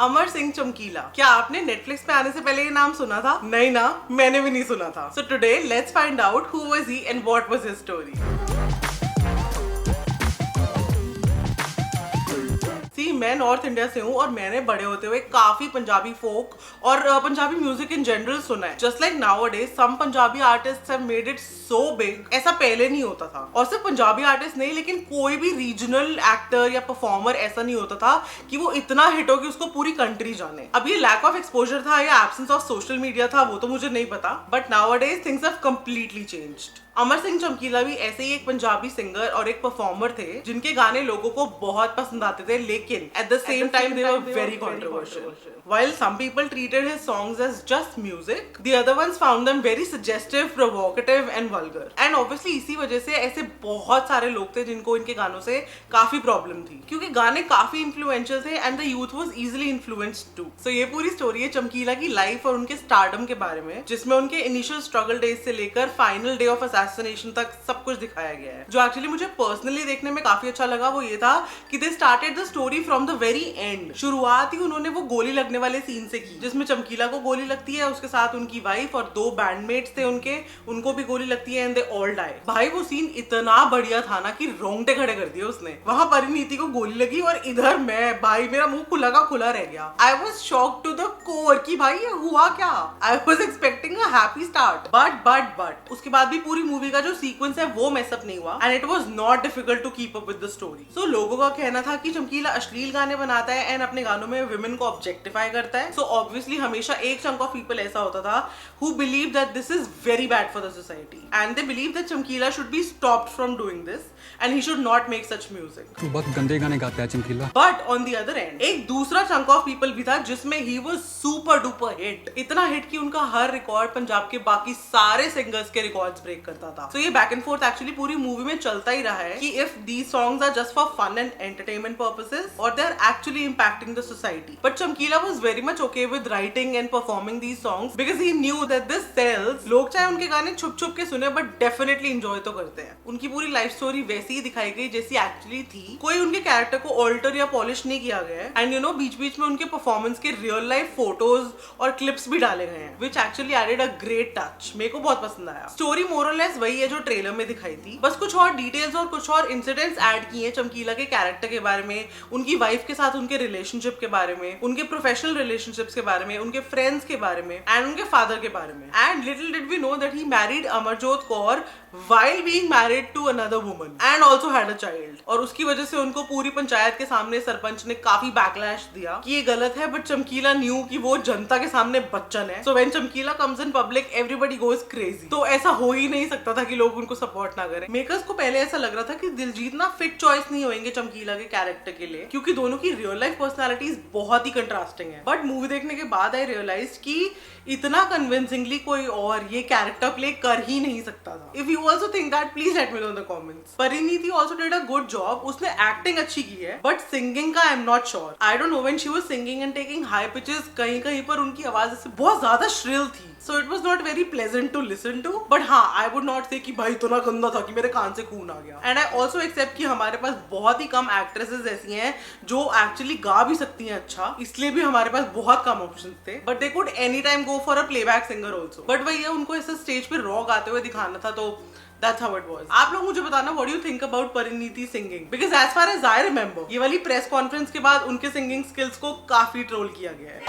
अमर सिंह चमकीला। क्या आपने नेटफ्लिक्स पे आने से पहले ये नाम सुना था? नहीं ना, मैंने भी नहीं सुना था। So today let's find out who was he and what was his story. मैं नॉर्थ इंडिया से हूँ और मैंने बड़े होते हुए काफी पंजाबी फोक और पंजाबी म्यूजिक इन जनरल सुना है। Just like nowadays some Punjabi artists have made it so big. ऐसा पहले नहीं होता था। और सिर्फ पंजाबी आर्टिस्ट नहीं, लेकिन कोई भी रीजनल एक्टर या परफॉर्मर ऐसा नहीं होता था कि वो इतना हिट हो कि उसको पूरी कंट्री जाने। अब ये लैक ऑफ एक्सपोजर था या एब्सेंस ऑफ सोशल मीडिया था, वो तो मुझे नहीं पता, but nowadays things have completely changed. Amar Singh Chamkila भी ऐसे ही एक पंजाबी सिंगर और एक परफॉर्मर थे जिनके गाने लोगों को बहुत पसंद आते थे, लेकिन at the same time they were very controversial. While some people treated his songs as just music, the other ones found them very suggestive, provocative and vulgar. And obviously इसी वजह से ऐसे बहुत सारे लोग थे जिनको इनके गानों से काफी प्रॉब्लम थी, क्योंकि गाने काफी इन्फ्लुएंशियल थे and the youth was easily influenced too. So ये पूरी स्टोरी है चमकीला की लाइफ और उनके स्टारडम के बारे में, जिसमें उनके इनिशियल स्ट्रगल डेज से लेकर फाइनल डे ऑफ असैसिनेशन तक सब कुछ दिखाया गया है. जो एक्चुअली मुझे पर्सनली देखने में काफी अच्छा लगा वो ये था कि they started the story from the very and. शुरुआत ही उन्होंने वो गोली लगने वाले सीन से की, जिसमें चमकीला को गोली लगती है, उसके साथ उनकी वाइफ और 2 बैंडमेट्स थे उनको भी गोली लगती है एंड दे ऑल डाई. भाई वो सीन इतना बढ़िया था ना कि रोंगटे खड़े कर दिए उसने. वहां परिणीति को गोली लगी और इधर मैं, भाई मेरा मुंह खुला का खुला रह गया. I was shocked to the core कि भाई ये हुआ क्या. I was expecting a happy start, but उसके बाद भी पूरी मूवी का जो सीक्वेंस है वो मेसअप नहीं हुआ and it was not difficult to keep up with the story. So लोगों का कहना था कि चमकीला अश्लील गाने बनाता है एंड अपने गानों में विमेन को ऑब्जेक्टिफाई करता है. सो ऑब्वियसली हमेशा एक चंक ऑफ पीपल ऐसा होता था who believe that this is very bad for the society and they believe that चमकीला should be stopped from doing this and he should not make such music. तू बहुत गंदे गाने गाता है चमकीला. But on the other end एक दूसरा चंक ऑफ पीपल भी था जिसमें he was super duper hit. इतना हिट कि उनका हर रिकॉर्ड पंजाब के बाकी सारे सिंगर्स के रिकॉर्ड्स ब्रेक करता था. So ये बैक एंड फोर्थ एक्चुअली पूरी मूवी में चलता ही रहा है कि if these songs are just for fun and entertainment purposes or they are actually impacting the society. But चमकीला was very much okay with writing and performing these songs because he knew that this sells. लोग चाहे उनके गाने छुप छुप के सुने but definitely enjoy तो करते हैं. उनकी पूरी लाइफ स्टोरी वैसी ही दिखाई गई जैसी एक्चुअली थी. कोई उनके कैरेक्टर को ऑल्टर या पॉलिश नहीं किया गया है एंड यू नो बीच बीच में उनके परफॉर्मेंस के रियल लाइफ फोटोज और क्लिप्स भी डाले गए हैं which actually added a great touch. मेरे को बहुत पसंद आया. स्टोरी मोर और लेस वही है जो ट्रेलर में दिखाई थी, बस कुछ और डिटेल्स और कुछ और इंसिडेंट्स ऐड किए चमकीला के कैरेक्टर के बारे में, उनकी वाइफ के साथ उनके रिलेशनशिप के बारे में, उनके प्रोफेशनल रिलेशनशिप्स के बारे में, उनके फ्रेंड्स के बारे में एंड उनके फादर के बारे में. And little did we know that he married Amarjot Kaur while being married to another woman and also had a child. और उसकी वजह से उनको पूरी पंचायत के सामने सरपंच ने काफी बैकलैश दिया कि ये गलत है, बट चमकीला न्यू कि वो जनता के सामने बच्चन है. So when चमकीला comes in public everybody goes crazy. तो ऐसा हो ही नहीं सकता था कि लोग उनको सपोर्ट ना करें. मेकर्स को पहले ऐसा लग रहा था कि दिलजीत ना फिट चॉइस नहीं होंगे चमकीला के कैरेक्टर के लिए, क्योंकि दोनों की रियल लाइफ पर्सनैलिटीज बहुत ही कंट्रास्टिंग है. बट मूवी देखने के बाद आई रियलाइज कि इतना कन्विंसिंगली कोई और ये कैरेक्टर प्ले कर ही नहीं सकता था. If you also think that please let me know in the comments. Parineeti also did a good job. उसने एक्टिंग अच्छी की है बट सिंगिंग का I am not sure. I don't know when she was singing and taking high pitches, कहीं कहीं पर उनकी आवाज ऐसे बहुत ज्यादा श्रिल थी. So it was not very pleasant to listen to. But हाँ, I would not say कि भाई इतना गंदा था कि मेरे कान से खून आ गया. And I also accept कि हमारे पास बहुत ही कम एक्ट्रेसेस ऐसी हैं जो एक्चुअली गा भी सकती हैं अच्छा, इसलिए भी हमारे पास बहुत कम ऑप्शंस थे. But they could anytime go for a playback singer also. But वही है, उनको ऐसे स्टेज पे रॉ गाते हुए दिखाना था, तो That's how it was. आप लोग मुझे बताना what do you think about Parineeti singing? Because as far as I remember, ये वाली प्रेस कॉन्फ्रेंस के बाद उनके सिंगिंग स्किल्स को काफी ट्रोल किया गया है.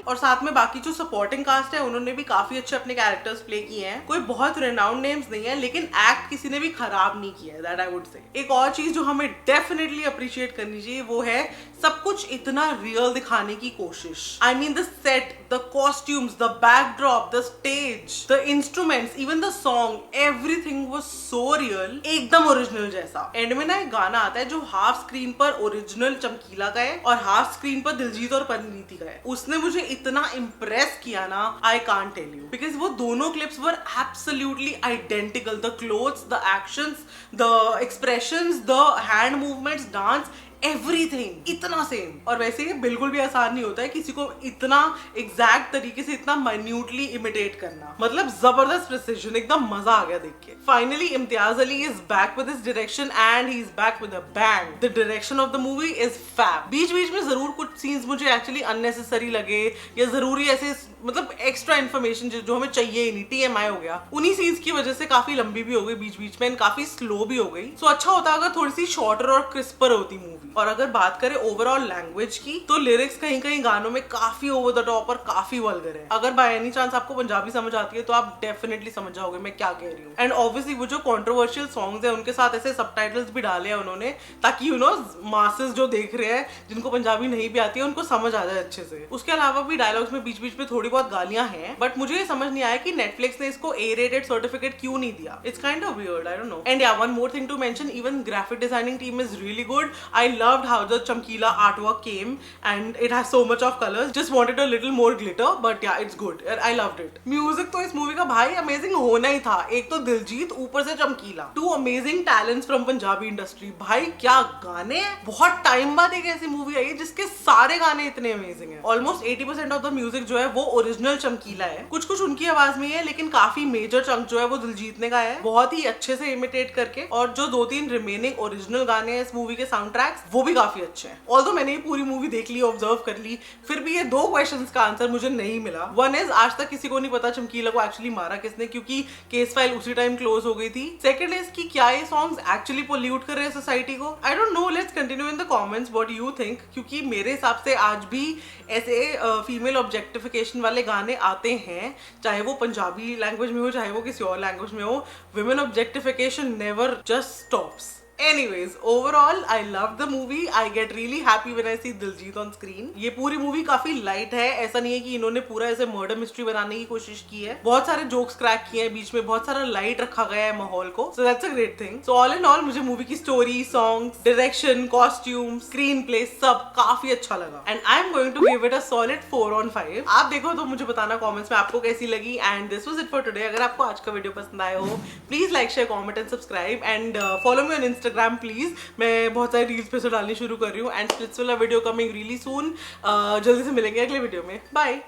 और साथ में बाकी जो सपोर्टिंग कास्ट है उन्होंने भी काफी अच्छे अपने कैरेक्टर्स प्ले किए हैं. कोई बहुत रेनाउंड नेम्स नहीं है, लेकिन एक्ट किसी ने भी खराब नहीं किया है, दैट आई वुड से. एक और चीज जो हमें डेफिनेटली अप्रिशिएट करनी चाहिए वो है सब कुछ इतना रियल दिखाने की कोशिश. I mean the set, the costumes, the backdrop, the stage, the instruments, even the song, everything was so real, एकदम ओरिजिनल जैसा. एंड में ना एक गाना आता है जो हाफ स्क्रीन पर ओरिजिनल चमकीला का है और हाफ स्क्रीन पर दिलजीत और परिणीति का है. उसने मुझे इतना इम्प्रेस किया ना, I can't tell you, because वो दोनों clips were absolutely identical. The clothes, the actions, the expressions, the hand movements, dance, everything इतना सेम। और वैसे ये बिल्कुल भी आसान नहीं होता है किसी को इतना एग्जैक्ट तरीके से इतना माइन्यूटली इमिटेट करना, मतलब जबरदस्त प्रिसिजन, एकदम मजा आ गया देख के। Finally Imtiaz Ali is back with his direction and he is back with a bang. The direction of the movie is fab. बीच बीच में जरूर कुछ सीन्स मुझे एक्चुअली अननेसेसरी लगे या जरूरी ऐसे मतलब एक्स्ट्रा इन्फॉर्मेशन जो हमें चाहिए ही नहीं, TMI हो गया, उन्हीं सीन्स की वजह से काफी लंबी भी हो गई बीच बीच में, काफी स्लो भी हो गई। सो अच्छा होता अगर थोड़ी सी शॉर्टर और क्रिस्पर होती मूवी। और अगर बात करें ओवरऑल लैंग्वेज की तो लिरिक्स कहीं कहीं गानों में काफी ओवर द टॉप और काफी वल्गर है। अगर बाय एनी चांस आपको पंजाबी समझ आती है तो आप डेफिनेटली समझ जाओगे मैं क्या कह रही हूँ। एंड ऑब्वियसली वो जो कॉन्ट्रोवर्शियल सॉन्ग्स है उनके साथ ऐसे सबटाइटल्स भी डाले हैं उन्होंने, ताकि यू नो मासेस जो देख रहे हैं जिनको पंजाबी नहीं भी आती है उनको समझ आ जाए अच्छे से। उसके अलावा भी डायलॉग्स में बीच बीच में थोड़ी बहुत गालियां हैं, बट मुझे ये समझ नहीं आया कि नेटफ्लिक्स ने इसको A-rated सर्टिफिकेट क्यों नहीं दिया। It's kind of weird, I don't know. And yeah one more thing to mention, even graphic designing team is really good. I loved how the Chamkila artwork came and it has so much of colours, just wanted a little more glitter, but yeah it's good, I loved it. Music तो इस movie का भाई amazing होना ही था। एक तो दिलजीत, ऊपर से Chamkila, two amazing talents from Punjabi industry. भाई क्या गाने हैं, बहुत टाइम बाद एक ऐसी मूवी आई है जिसके सारे गाने इतने अमेजिंग हैं। ऑलमोस्ट 80% ऑफ द म्यूजिक जो है वो ओरिजिनल चमकीला है, कुछ कुछ उनकी आवाज में है, लेकिन काफी मेजर चंक जो है वो दिलजीत ने गाया है, बहुत ही अच्छे से इमिटेट करके। और जो 2-3 रिमेनिंग ओरिजिनल गाने हैं इस मूवी के साउंड ट्रैक्स वो भी काफी अच्छे हैं। ऑल्दो मैंने ये पूरी मूवी देख ली, ऑब्जर्व कर ली, फिर भी ये 2 क्वेश्चंस का आंसर मुझे नहीं मिला। वन इज आज तक किसी को नहीं पता चमकीला को एक्चुअली मारा किसने, क्योंकि केस फाइल उसी टाइम क्लोज हो गई थी। सेकंड इज कि क्या ये सॉन्ग्स एक्चुअली पोल्यूट कर रहे हैं सोसाइटी को। आई don't no, let's continue in the comments what you think, क्योंकि मेरे हिसाब से आज भी ऐसे फीमेल ऑब्जेक्टिफिकेशन वाले गाने आते हैं, चाहे वो पंजाबी लैंग्वेज में हो चाहे वो किसी और लैंग्वेज में हो। Women objectification never just stops. Anyways, overall, I love the movie. I get really happy when I see Diljit on screen. ये पूरी मूवी काफी लाइट है, ऐसा नहीं है कि इन्होंने पूरा ऐसे मर्डर मिस्ट्री बनाने की कोशिश की है। बहुत सारे जोक्स क्रैक किए हैं बीच में, बहुत सारा लाइट रखा गया है माहौल को। So that's a great thing. So all in all, मुझे मूवी की story, songs, direction, costume, screen play सब काफी अच्छा लगा। And I'm going to give it a solid 4/5. आप देखो तो मुझे बताना कॉमेंट्स में आपको कैसी लगी। And this was it for today. अगर आपको आज का वीडियो पसंद आया हो, please like, share, comment and subscribe and follow me on Instagram please. मैं बहुत सारी रील्स पे से डालनी शुरू कर रही हूँ। एंड स्प्लिट्स वाला वीडियो कमिंग रियली सून। जल्दी से मिलेंगे अगले वीडियो में। बाय।